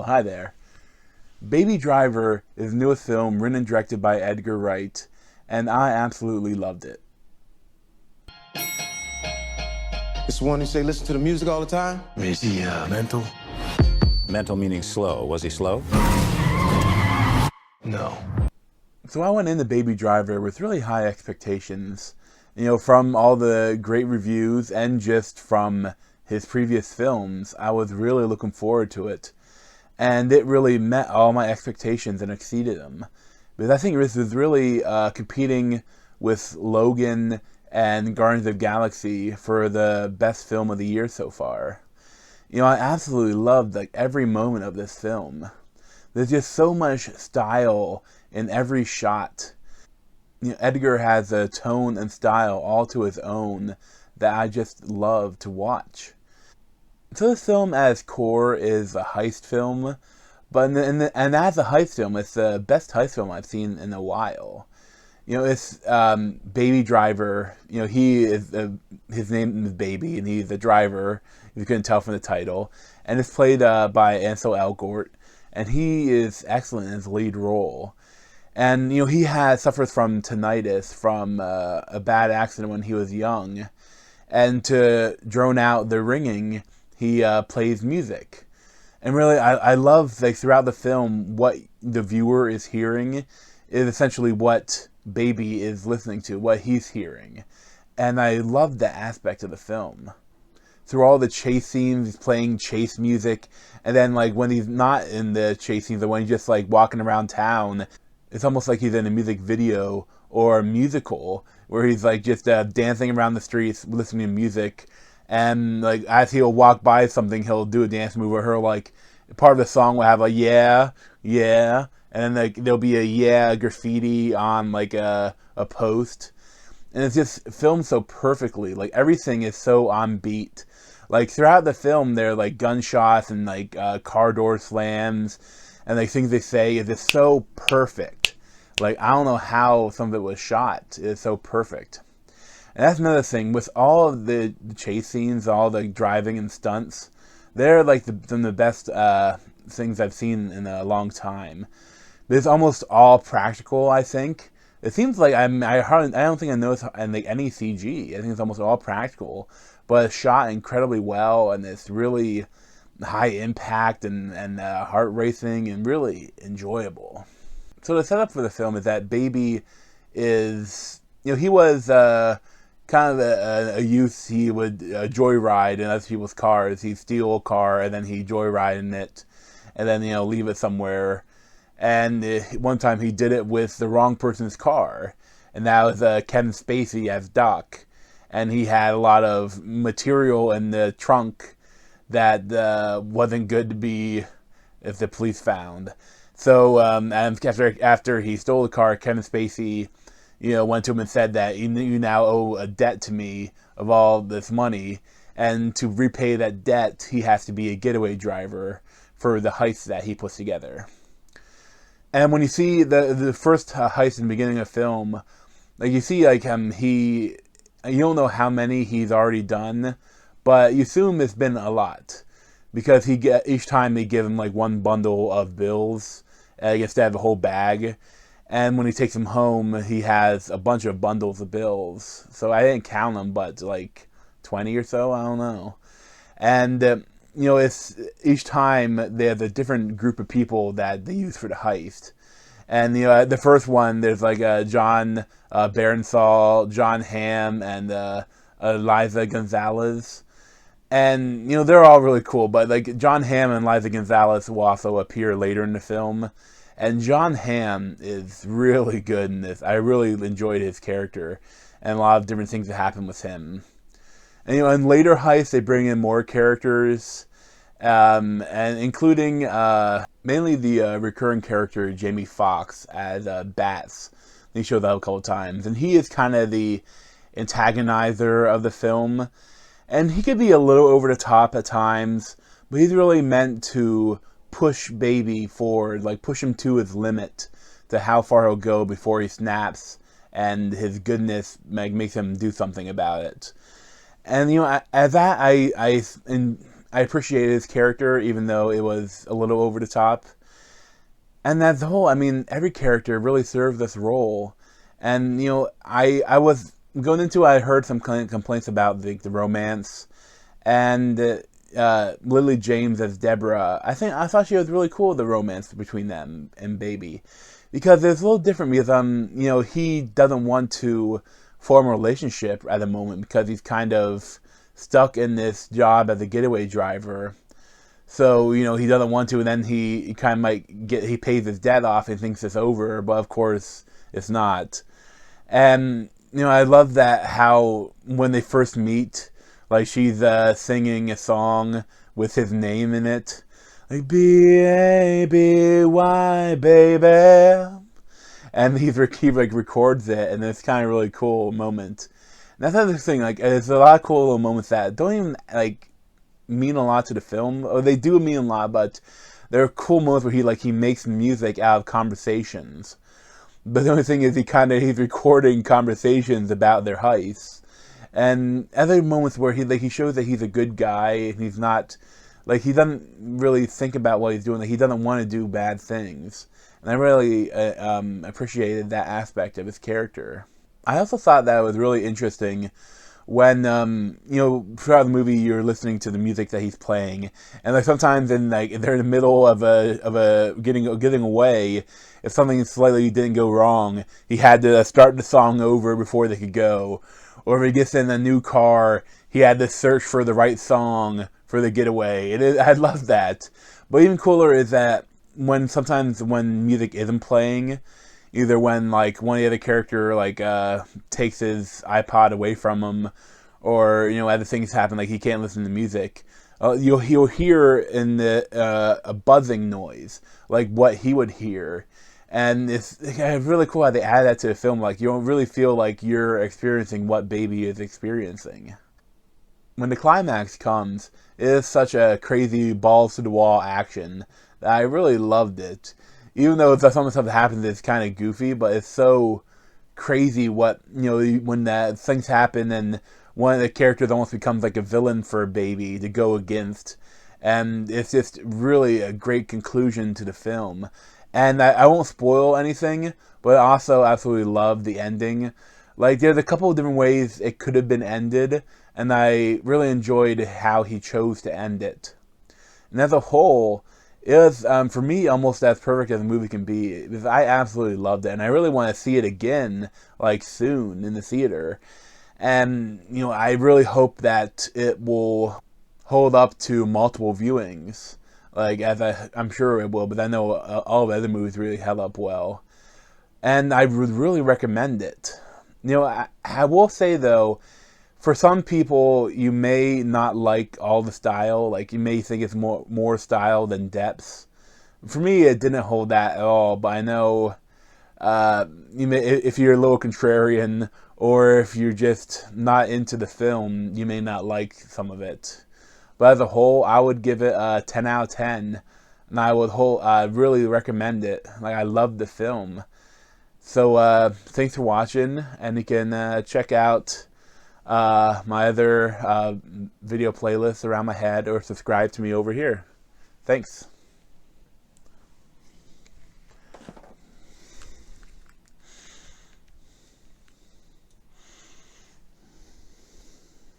hi there. Baby Driver is the newest film written and directed by Edgar Wright, and I absolutely loved it. It's the one who say listen to the music all the time? Is he mental? Mental meaning slow. Was he slow? No. So I went into Baby Driver with really high expectations, from all the great reviews and just from his previous films. I was really looking forward to it, and it really met all my expectations and exceeded them. Because I think this was really competing with Logan and Guardians of the Galaxy for the best film of the year so far. I absolutely loved every moment of this film. There's just so much style in every shot. Edgar has a tone and style all to his own that I just love to watch. So this film as core is a heist film, but and as a heist film, it's the best heist film I've seen in a while. It's Baby Driver. He is his name is Baby, and he's the driver. You couldn't tell from the title, and it's played by Ansel Elgort, and he is excellent in his lead role. And he suffers from tinnitus from a bad accident when he was young, and to drone out the ringing, he plays music. And really, I love throughout the film what the viewer is hearing is essentially what Baby is listening to, what he's hearing. And I love that aspect of the film. Through all the chase scenes, he's playing chase music, and then when he's not in the chase scenes, or when he's just walking around town, it's almost like he's in a music video or a musical where he's just dancing around the streets, listening to music, and as he'll walk by something, he'll do a dance move, or he'll part of the song will have a yeah, yeah, and then there'll be a yeah graffiti on a post, and it's just filmed so perfectly. Everything is so on beat. Throughout the film, there are gunshots and car door slams, and things they say is just so perfect. I don't know how some of it was shot. It's so perfect. And that's another thing with all of the chase scenes, all the driving and stunts. They're some of the best things I've seen in a long time. But it's almost all practical, I think. It seems I don't think I noticed any CG. I think it's almost all practical, but it's shot incredibly well, and it's really high impact and heart racing and really enjoyable. So the setup for the film is that Baby is, he was kind of a youth. He would joyride in other people's cars. He'd steal a car and then he'd joyride in it, and then leave it somewhere. And one time he did it with the wrong person's car, and that was Kevin Spacey as Doc, and he had a lot of material in the trunk that wasn't good to be if the police found. So after he stole the car, Kevin Spacey went to him and said that you now owe a debt to me of all this money, and to repay that debt, he has to be a getaway driver for the heist that he puts together. And when you see the first heist in the beginning of the film, you see you don't know how many he's already done, but you assume it's been a lot, because each time they give him one bundle of bills instead of a whole bag. And when he takes them home, he has a bunch of bundles of bills. So I didn't count them, but 20 or so, I don't know. And it's each time they have a different group of people that they use for the heist. And the first one, there's John Barenthal, John Hamm, and Eliza Gonzalez. And they're all really cool, but John Hamm and Eliza Gonzalez will also appear later in the film. And John Hamm is really good in this. I really enjoyed his character and a lot of different things that happen with him. And in later heists, they bring in more characters, and including mainly the recurring character Jamie Foxx as Bats. He shows up a couple times, and he is kind of the antagonizer of the film. And he could be a little over the top at times, but he's really meant to push Baby forward, push him to his limit, to how far he'll go before he snaps, and his goodness makes him do something about it. And as that, I I appreciated his character, even though it was a little over the top. And that's the whole, I mean, every character really served this role. And, you know, I was going into it, I heard some complaints about the romance. And Lily James as Deborah, I thought she was really cool, the romance between them and Baby. Because it's a little different because, you know, he doesn't want to form a relationship at the moment because he's kind of stuck in this job as a getaway driver. So, you know, he doesn't want to, and then he kind of he pays his debt off and thinks it's over, but of course it's not. And, you know, I love that how when they first meet, like she's singing a song with his name in it. Like, B-A-B-Y, baby. And he like records it, and it's kind of a really cool moment. And that's another thing, like, there's a lot of cool little moments that don't even, like, mean a lot to the film. Or they do mean a lot, but there are cool moments where he makes music out of conversations. But the only thing is he's recording conversations about their heists. And other moments where he shows that he's a good guy, and he's not, like, he doesn't really think about what he's doing. Like, he doesn't want to do bad things. And I really appreciated that aspect of his character. I also thought that it was really interesting when, you know, throughout the movie you're listening to the music that he's playing, and like sometimes they're in the middle of a getting away. If something slightly didn't go wrong, he had to start the song over before they could go. Or if he gets in a new car, he had to search for the right song for the getaway. I love that. But even cooler is that sometimes when music isn't playing, either when like one of the other character takes his iPod away from him, or you know other things happen like he can't listen to music, he'll hear in the a buzzing noise like what he would hear, and it's really cool how they add that to the film. Like you don't really feel like you're experiencing what Baby is experiencing. When the climax comes, it is such a crazy balls to the wall action that I really loved it. Even though some of the stuff that happens is kind of goofy, but it's so crazy what, you know, when that things happen and one of the characters almost becomes like a villain for a Baby to go against. And it's just really a great conclusion to the film. And I won't spoil anything, but I also absolutely love the ending. Like, there's a couple of different ways it could have been ended, and I really enjoyed how he chose to end it. And as a whole, it was, for me, almost as perfect as a movie can be, because I absolutely loved it, and I really want to see it again, like, soon, in the theater. And, you know, I really hope that it will hold up to multiple viewings, like, I'm sure it will, but I know all the other movies really held up well. And I would really recommend it. You know, I will say, though, for some people, you may not like all the style. Like, you may think it's more style than depth. For me, it didn't hold that at all. But I know if you're a little contrarian, or if you're just not into the film, you may not like some of it. But as a whole, I would give it a 10 out of 10. And I would really recommend it. Like, I love the film. So thanks for watching, and you can check out my other video playlists around my head, or subscribe to me over here. Thanks.